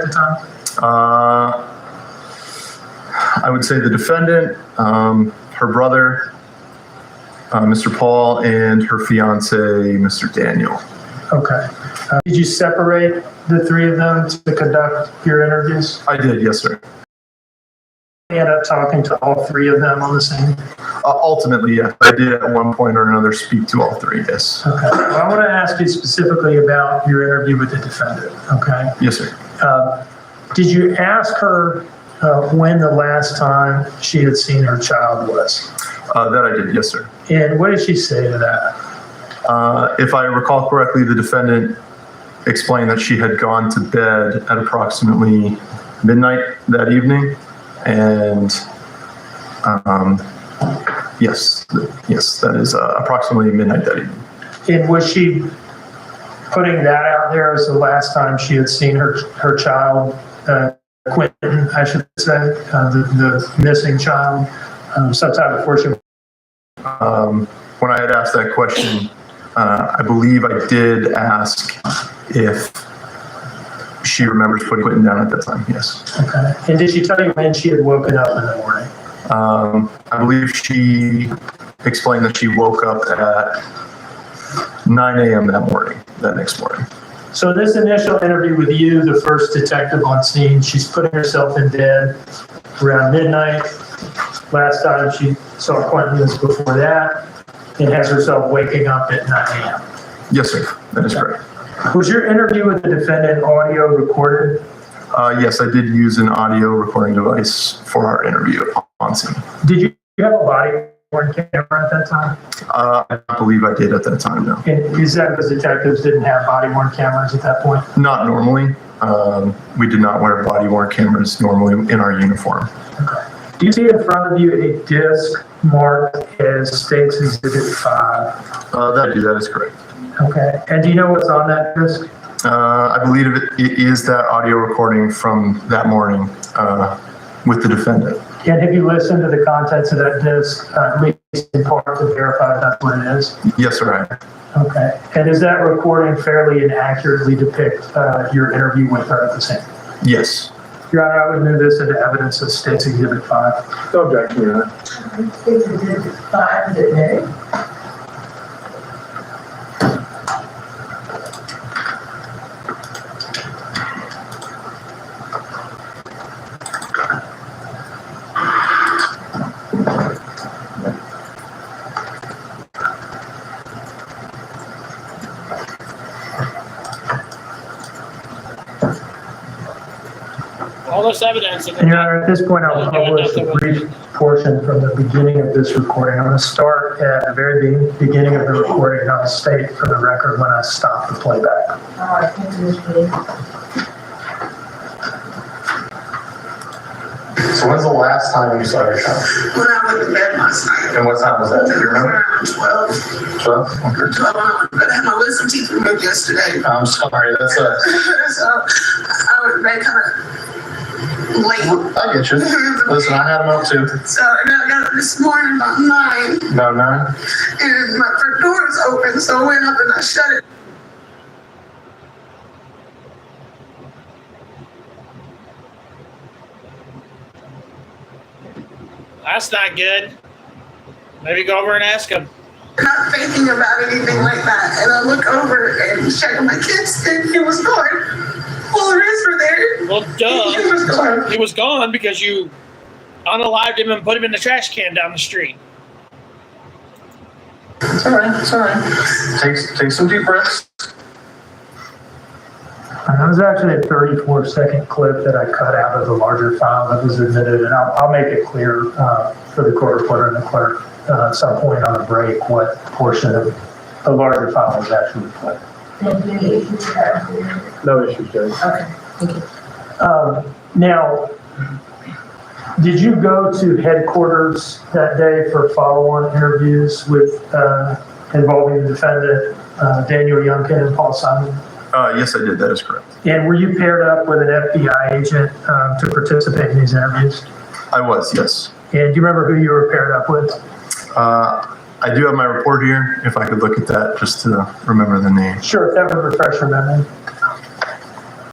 the time? I would say the defendant, her brother, Mr. Paul, and her fiance, Mr. Daniel. Okay. Did you separate the three of them to conduct your interviews? I did, yes, sir. You end up talking to all three of them on the same? Ultimately, yes. I did at one point or another speak to all three, yes. Okay. Well, I want to ask you specifically about your interview with the defendant, okay? Yes, sir. Did you ask her when the last time she had seen her child was? That I did, yes, sir. And what did she say to that? If I recall correctly, the defendant explained that she had gone to bed at approximately midnight that evening. And yes, that is approximately midnight that evening. And was she putting that out there as the last time she had seen her child, Quentin, I should say, the missing child, sometime before she... When I had asked that question, I believe I did ask if she remembers putting Quentin down at that time, yes. Okay. And did she tell you when she had woken up in the morning? I believe she explained that she woke up at 9 a.m. that next morning. So this initial interview with you, the first detective on scene, she's putting herself in bed around midnight. Last time she saw Quentin was before that, and has herself waking up at 9 a.m. Yes, sir. That is correct. Was your interview with the defendant audio recorded? Yes, I did use an audio recording device for our interview on scene. Did you have a body-worn camera at that time? I don't believe I did at that time, no. And is that because detectives didn't have body-worn cameras at that point? Not normally. We did not wear body-worn cameras normally in our uniform. Okay. Do you see in front of you a disc marked as State's Exhibit 5? That is correct. Okay. And do you know what's on that disc? I believe it is that audio recording from that morning with the defendant. And have you listened to the contents of that disc, at least in part, to verify that's what it is? Yes, sir. Okay. And does that recording fairly and accurately depict your interview with her at the scene? Yes. Your Honor, I would move this into evidence of State's Exhibit 5. No objection, Your Honor. State's Exhibit 5, is it Mary? All this evidence. And Your Honor, at this point, I'll publish a brief portion from the beginning of this recording. I'm going to start at the very beginning of the recording, and I'll state for the record when I stop the playback. All right, thank you, Ms. Lee. So when's the last time you saw your child? When I went to bed last night. And what time was that? Do you remember? Around 12. 12? Okay. 12 when I went to bed. I had my wisdom teeth removed yesterday. I'm sorry. That's So I went to bed kind of late. I get you. Listen, I had them up too. So and I got up this morning about 9. No, 9? And my front door is open. So I went up and I shut it. That's not good. Maybe go over and ask him. Not thinking about anything like that. And I look over and check my kids and he was gone. All the rest were there. Well, He duh. was gone. He was gone because you unalived him and put him in the trash can down the street. It's all right. It's all right. Take some deep breaths. That was actually a 34-second clip that I cut out of the larger file that was admitted, and I'll make it clear for the court reporter and the clerk at some point on a break what portion of the larger file was actually played. Thank you. Any issues with that? No issues, Judge. Okay, thank you. Now, did you go to headquarters that day for follow-on interviews with involving the defendant, Daniel Youngkin and Paul Simon? Yes, I did. That is correct. And were you paired up with an FBI agent to participate in these interviews? I was, yes. And do you remember who you were paired up with? I do have my report here, if I could look at that just to remember the name. Sure, if that would refresh your memory.